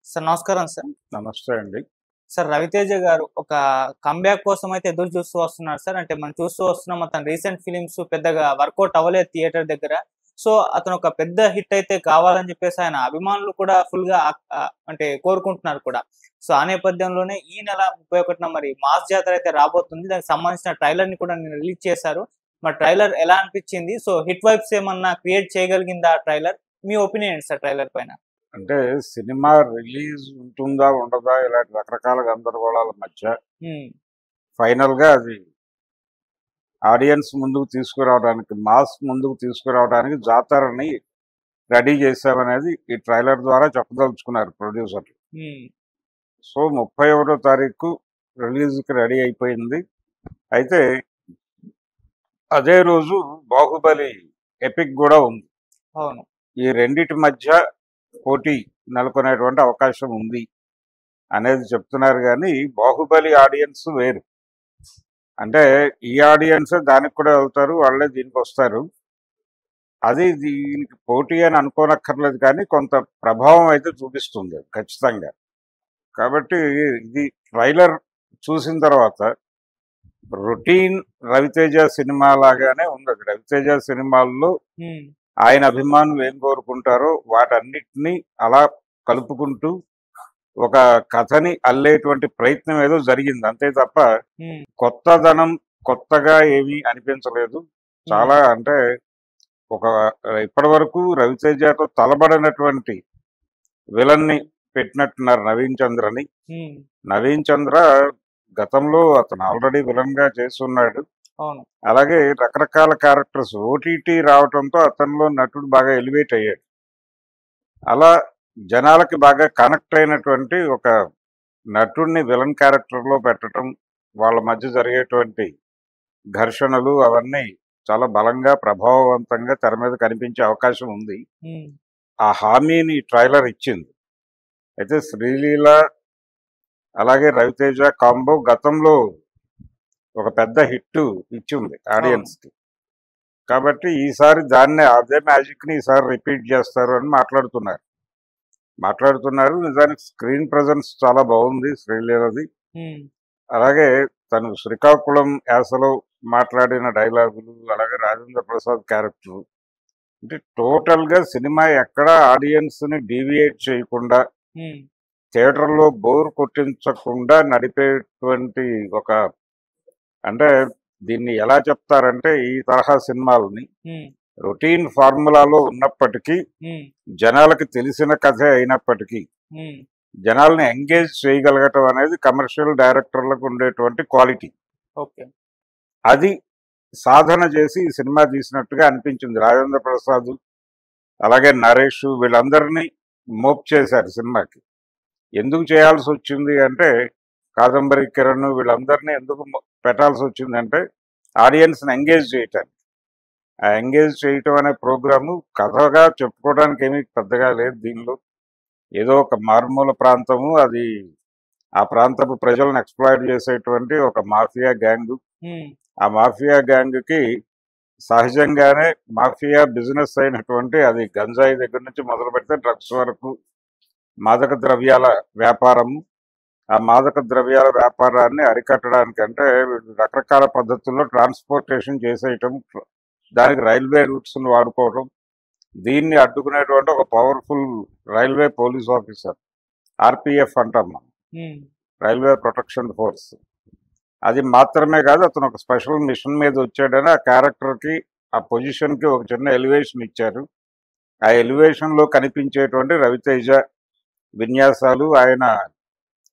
Sir నమస్కారం sir. నమస్తే అండి. సార్ 'రవితేజ' గారు ఒక కమ్‌బ్యాక్ కోసం అయితే ఎదురు చూస్తూ వస్తున్నారు సార్. అంటే మనం చూస్తూ వస్తున్నాం అతని రీసెంట్ ఫిల్మ్స్ పెద్దగా వర్కౌట్ అవ్వలేదు థియేటర్ దగ్గర. సో, అతను ఒక పెద్ద హిట్ అయితే కావాలని చెప్పేసి ఆయన అభిమానులు కూడా ఫుల్‌గా అంటే కోరుకుంటున్నారు కూడా. సో, ఆ నేపథ్యంలోనే ఈ నెల 31న మరి 'మాస్ జాతర' అయితే రాబోతుంది. దానికి సంబంధించిన ట్రైలర్‌ని కూడా నిన్న రిలీజ్ చేశారు. మరి ట్రైలర్ ఎలా అనిపించింది? సో, హిట్ వైబ్స్ ఏమన్నా క్రియేట్ చేయగలిగిందా ఆ ట్రైలర్? మీ ఒపీనియన్ ఏంటి సార్ ట్రైలర్ పైన? అంటే సినిమా రిలీజ్ ఉంటుందా? ఉండదా? ఇలాంటి రకరకాల గందరగోళాల మధ్య హ్మ్. ఫైనల్‌గా అది ఆడియన్స్ ముందుకు తీసుకురావడానికి, మాస్ ముందుకు తీసుకురావడానికి జాతరని రెడీ చేశామనేది ఈ ట్రైలర్ ద్వారా చెప్పదలుచుకున్నారు ప్రొడ్యూసర్లు. హ్మ్. సో, 31వ తారీఖు రిలీజ్‌కి రెడీ అయిపోయింది. అయితే అదే రోజు 'బాహుబలి' ఎపిక్ గూడా ఉంది. అవును. ఈ రెండిటి మధ్య పోటీ నెలకొనేటువంటి అవకాశం ఉంది అనేది చెప్తున్నారు గానీ, 'బాహుబలి' ఆడియన్స్ వేరు. అంటే ఈ ఆడియన్సే దానికి కూడా వెళ్తారు. వాళ్ళే దీనికొస్తారు. అది దీనికి పోటీ అని అనుకోనక్కర్లేదు కానీ, కొంత ప్రభావం అయితే చూపిస్తుంది అది ఖచ్చితంగా. కాబట్టి ఇది ట్రైలర్ చూసిన తర్వాత రొటీన్ 'రవితేజ' సినిమా లాగానే ఉందది. 'రవితేజ' సినిమాల్లో హ్మ్. ఆయన అభిమానులు ఏం కోరుకుంటారో వాటన్నిటిని అలా కలుపుకుంటూ ఒక కథని అల్లేటువంటి ప్రయత్నం ఏదో జరిగింది. అంతే తప్ప హ్మ్. కొత్తదనం కొత్తగా ఏమీ అనిపించలేదు. చాలా అంటే ఒక ఇప్పటివరకు 'రవితేజ'తో తలబడనటువంటి విలన్ని పెట్టినట్టున్నారు 'నవీన్ చంద్రని'. హ్మ్. 'నవీన్ చంద్ర' గతంలో అతను ఆల్రెడీ విలన్‌గా చేసున్నాడు. అవును. అలాగే రకరకాల క్యారెక్టర్స్ ఓటీటీ రావటంతో అతనిలో నటుడు బాగా ఎలివేట్ అయ్యాడు. అలా జనాలకి బాగా కనెక్ట్ అయినటువంటి ఒక నటుడిని విలన్ క్యారెక్టర్‌లో పెట్టటం, వాళ్ళ మధ్య జరిగేటువంటి ఘర్షణలు అవన్నీ చాలా బలంగా, ప్రభావవంతంగా తెర మీద కనిపించే అవకాశం ఉంది. హ్మ్. ఆ హామీని ట్రైలర్ ఇచ్చింది. అయితే 'శ్రీలీల' అలాగే 'రవితేజ' కాంబో గతంలో ఒక పెద్ద హిట్ ఇచ్చింది అవును. ఆడియన్స్‌కి. కాబట్టి ఈసారి దాన్నే అదే మ్యాజిక్‌ని ఈసారి రిపీట్ చేస్తారు అని మాట్లాడుతున్నారు. నిజానికి స్క్రీన్ ప్రెజెన్స్ చాలా బాగుంది 'శ్రీలీల'ది. హ్మ్. అలాగే తను శ్రీకాకుళం యాసలో మాట్లాడిన డైలాగులు, అలాగే రాజేంద్ర ప్రసాద్ క్యారెక్టర్ అంటే టోటల్‌గా సినిమా ఎక్కడ ఆడియన్స్‌ని డీవియేట్ చేయకుండా, హ్మ్. థియేటర్‌లో బోర్ కొట్టించకుండా నడిపేటువంటి ఒక అంటే దీన్ని ఎలా చెప్తారంటే ఈ తరహా సినిమాలని హ్మ్. రొటీన్ ఫార్ములాలో ఉన్నప్పటికీ, హ్మ్. జనాలకి తెలిసిన కథే అయినప్పటికీ, హ్మ్. జనాల్ని ఎంగేజ్ చేయగలగటం అనేది కమర్షియల్ డైరెక్టర్లకు ఉండేటువంటి క్వాలిటీ. ఓకే. అది సాధన చేసి ఈ సినిమా తీసినట్టుగా అనిపించింది. రాజేంద్ర ప్రసాద్, అలాగే నరేష్ వీళ్ళందరినీ మోప్ చేశారు సినిమాకి. ఎందుకు చేయాల్సొచ్చింది అంటే, కాదంబరి కిరణ్ వీళ్ళందరినీ ఎందుకు పెట్టాల్సొచ్చిందంటే, ఆడియన్స్‌ని ఎంగేజ్ చేయటానికి. ఆ ఎంగేజ్ చేయటం అనే ప్రోగ్రాము కథగా చెప్పుకోవడానికి ఏమీ పెద్దగా లేదు దీనిలో. ఏదో ఒక మారుమూల ప్రాంతము, అది ఆ ప్రాంతపు ప్రజలను ఎక్స్‌ప్లాయిట్ చేసేటువంటి ఒక మాఫియా గ్యాంగు. హ్మ్. ఆ మాఫియా గ్యాంగ్‌కి సహజంగానే మాఫియా బిజినెస్ అయినటువంటి అది గంజాయి దగ్గర నుంచి మొదలుపెడితే డ్రగ్స్ వరకు మాదక ద్రవ్యాల వ్యాపారము. ఆ మాదక ద్రవ్యాల వ్యాపారాన్ని అరికట్టడానికి అంటే వీళ్ళు రకరకాల పద్ధతుల్లో ట్రాన్స్‌పోర్టేషన్ చేసేయటం, దానికి రైల్వే రూట్స్‌ని వాడుకోవడం. దీన్ని అడ్డుకునేటువంటి ఒక powerful railway police officer RPF అంటాం మనం. హ్మ్. Railway protection force. అది మాత్రమే కాదు అతను ఒక స్పెషల్ మిషన్ మీద వచ్చాడని ఆ క్యారెక్టర్‌కి, ఆ పొజిషన్‌కి ఒక చిన్న ఎలివేషన్ ఇచ్చారు. ఆ ఎలివేషన్‌లో కనిపించేటువంటి 'రవితేజ' విన్యాసాలు, ఆయన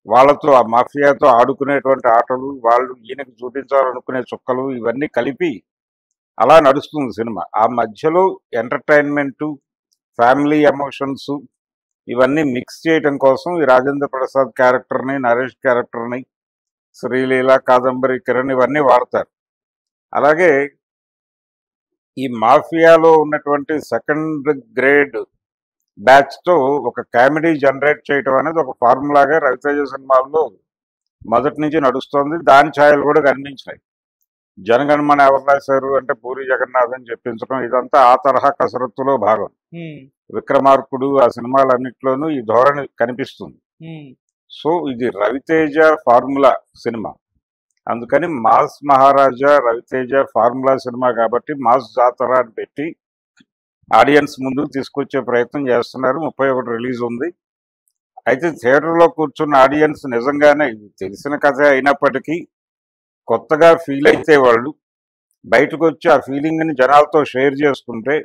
వాళ్ళతో ఆ మాఫియాతో ఆడుకునేటువంటి ఆటలు, వాళ్ళు ఈయనకి చూపించాలనుకునే చుక్కలు ఇవన్నీ కలిపి అలా నడుస్తుంది సినిమా. ఆ మధ్యలో ఎంటర్‌టైన్‌మెంటు, ఫ్యామిలీ ఎమోషన్స్ ఇవన్నీ మిక్స్ చేయటం కోసం ఈ రాజేంద్ర ప్రసాద్ క్యారెక్టర్‌ని, నరేష్ క్యారెక్టర్‌ని, శ్రీలీల, కాదంబరి కిరణ్ ఇవన్నీ వాడతారు. అలాగే ఈ మాఫియాలో ఉన్నటువంటి సెకండ్ గ్రేడ్ బ్యాచ్‌తో ఒక కామెడీ జనరేట్ చేయటం అనేది ఒక ఫార్ములాగా 'రవితేజ' సినిమాల్లో మొదటి నుంచి నడుస్తోంది. దాని ఛాయలు కూడా కనిపించినాయి. 'జనగణమన' ఎవరు రాశారు అంటే పూరి జగన్నాథ్ అని చెప్పించడం ఇదంతా ఆ తరహా కసరత్తులో భాగం. హ్మ్. 'విక్రమార్కుడు' ఆ సినిమాలన్నిట్లోనూ ఈ ధోరణి కనిపిస్తుంది. సో ఇది రవితేజ ఫార్ములా సినిమా. అందుకని మాస్ మహారాజా రవితేజ ఫార్ములా సినిమా కాబట్టి మాస్ జాతర అని పెట్టి ఆడియన్స్ ముందుకు తీసుకొచ్చే ప్రయత్నం చేస్తున్నారు. 31 రిలీజ్ ఉంది. అయితే థియేటర్లో కూర్చున్న ఆడియన్స్ నిజంగానే ఇది తెలిసిన కథ అయినప్పటికీ కొత్తగా ఫీల్ అయితే వాళ్ళు బయటకు వచ్చి ఆ ఫీలింగ్ని జనాలతో షేర్ చేసుకుంటే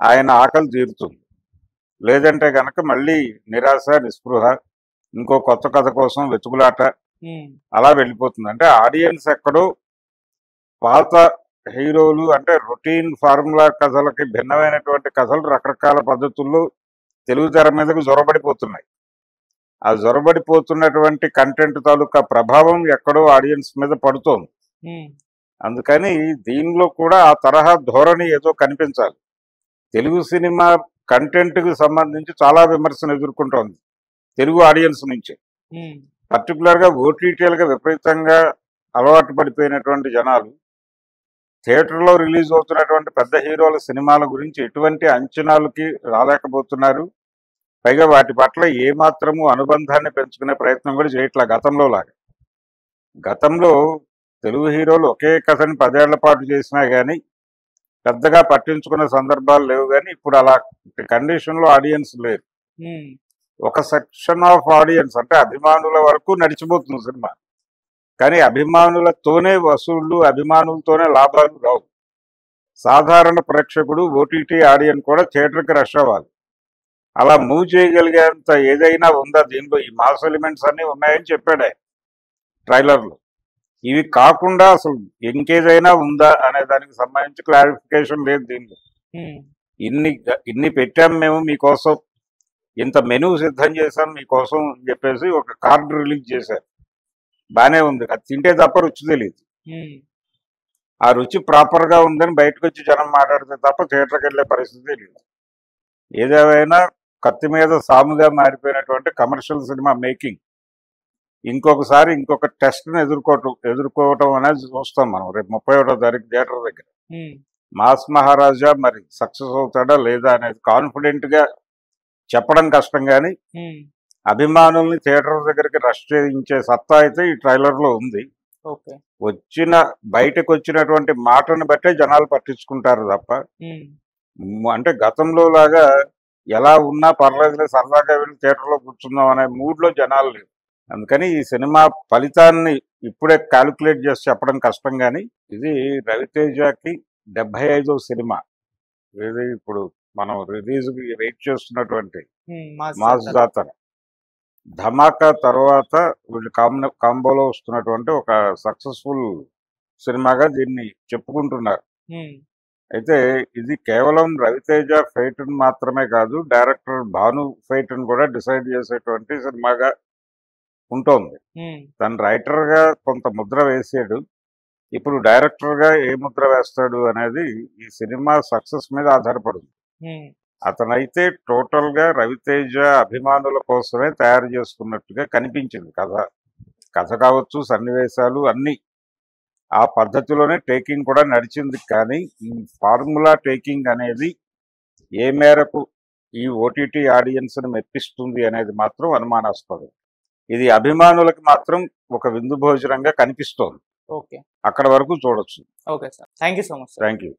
ఆయన ఆకలి తీరుతుంది. లేదంటే కనుక మళ్ళీ నిరాశ నిస్పృహ, ఇంకో కొత్త కథ కోసం వెతుకులాట అలా వెళ్ళిపోతుంది. అంటే ఆడియన్స్ ఎక్కడో పాత హీరోలు అంటే రొటీన్ ఫార్ములా కథలకి భిన్నమైనటువంటి కథలు రకరకాల పద్ధతుల్లో తెలుగు తెర మీదకు జొరబడిపోతున్నాయి. ఆ జొరబడిపోతున్నటువంటి కంటెంట్ తాలూకా ప్రభావం ఎక్కడో ఆడియన్స్ మీద పడుతోంది. అందుకని దీనిలో కూడా ఆ తరహా ధోరణి ఏదో కనిపించాలి. తెలుగు సినిమా కంటెంట్కి సంబంధించి చాలా విమర్శలు ఎదుర్కొంటోంది తెలుగు ఆడియన్స్ నుంచి. పర్టికులర్గా ఓటీటీలుగా విపరీతంగా అలవాటు పడిపోయినటువంటి జనాలు థియేటర్లో రిలీజ్ అవుతున్నటువంటి పెద్ద హీరోల సినిమాల గురించి ఎటువంటి అంచనాలకి రాలేకపోతున్నారు. పైగా వాటి పట్ల ఏమాత్రము అనుబంధాన్ని పెంచుకునే ప్రయత్నం కూడా చేయట్లా గతంలో లాగా. గతంలో తెలుగు హీరోలు ఒకే కథని 10 ఏళ్ల పాటు చేసినా కానీ పెద్దగా పట్టించుకునే సందర్భాలు లేవు. కానీ ఇప్పుడు అలా కండిషన్లో ఆడియన్స్ లేరు. ఒక సెక్షన్ ఆఫ్ ఆడియన్స్ అంటే అభిమానుల వరకు నడిచిపోతుంది సినిమా. కానీ అభిమానులతోనే వసూళ్లు, అభిమానులతోనే లాభాలు రావు. సాధారణ ప్రేక్షకుడు ఓటీటీ ఆడియన్స్ కూడా థియేటర్కి రష్ అవ్వాలి. అలా మూవ్ చేయగలిగేంత ఏదైనా ఉందా దీనిలో? ఈ మాస్ ఎలిమెంట్స్ అన్నీ ఉన్నాయని చెప్పాడు ట్రైలర్లో. ఇవి కాకుండా అసలు ఇంకేదైనా ఉందా అనే దానికి సంబంధించి క్లారిఫికేషన్ లేదు దీనిలో. ఇన్ని పెట్టాం మేము మీకోసం, ఇంత మెనూ సిద్ధం చేశాం మీకోసం అని చెప్పేసి ఒక కార్డు రిలీజ్ చేశారు. బాగానే ఉంది. అది తింటే తప్ప రుచి తెలియదు. ఆ రుచి ప్రాపర్గా ఉందని బయటకు వచ్చి జనం మాట్లాడితే తప్ప థియేటర్కి వెళ్ళే పరిస్థితి లేదు. ఏదేమైనా కత్తి మీద సాముగా మారిపోయినటువంటి కమర్షియల్ సినిమా మేకింగ్ ఇంకొకసారి ఇంకొక టెస్ట్ని ఎదుర్కోవటం అనేది చూస్తాం మనం రేపు 31వ తారీఖు థియేటర్ దగ్గర. మాస్ మహారాజా మరి సక్సెస్ అవుతాడా లేదా అనేది కాన్ఫిడెంట్గా చెప్పడం కష్టం. కానీ అభిమానుల్ని థియేటర్ దగ్గరికి రష్ చేయించే సత్తా అయితే ఈ ట్రైలర్లో ఉంది. బయటకు వచ్చినటువంటి మాటను బట్టే జనాలు పట్టించుకుంటారు తప్ప అంటే గతంలో లాగా ఎలా ఉన్నా పర్లేదులే సరదాగా వెళ్ళి థియేటర్లో కూర్చుందాం అనే మూడ్లో జనాలు లేవు. అందుకని ఈ సినిమా ఫలితాన్ని ఇప్పుడే క్యాలిక్యులేట్ చేసి చెప్పడం కష్టం. కానీ ఇది రవితేజకి 75వ సినిమా. ఇది ఇప్పుడు మనం రిలీజ్కి వెయిట్ చేస్తున్నటువంటి మాస్ జాతర. ధమాకా తర్వాత వీళ్ళు కాంబోలో వస్తున్నటువంటి ఒక సక్సెస్ఫుల్ సినిమాగా దీన్ని చెప్పుకుంటున్నారు. అయితే ఇది కేవలం రవితేజ ఫైట్ని మాత్రమే కాదు, డైరెక్టర్ భాను ఫైట్ని కూడా డిసైడ్ చేసేటువంటి సినిమాగా ఉంటుంది. తను రైటర్గా కొంత ముద్ర వేసాడు. ఇప్పుడు డైరెక్టర్గా ఏ ముద్ర వేస్తాడు అనేది ఈ సినిమా సక్సెస్ మీద ఆధారపడింది. అతనైతే టోటల్గా రవితేజ అభిమానుల కోసమే తయారు చేసుకున్నట్టుగా కనిపించింది. కథ కావచ్చు, సన్నివేశాలు అన్నీ ఆ పద్ధతిలోనే టేకింగ్ కూడా నడిచింది. కానీ ఈ ఫార్ములా టేకింగ్ అనేది ఏ మేరకు ఈ ఓటీటీ ఆడియన్స్ని మెప్పిస్తుంది అనేది మాత్రం అనుమానాస్పదం. ఇది అభిమానులకు మాత్రం ఒక విందు భోజనంగా కనిపిస్తోంది. అక్కడ వరకు చూడొచ్చు. Okay sir, thank you so much. Thank you.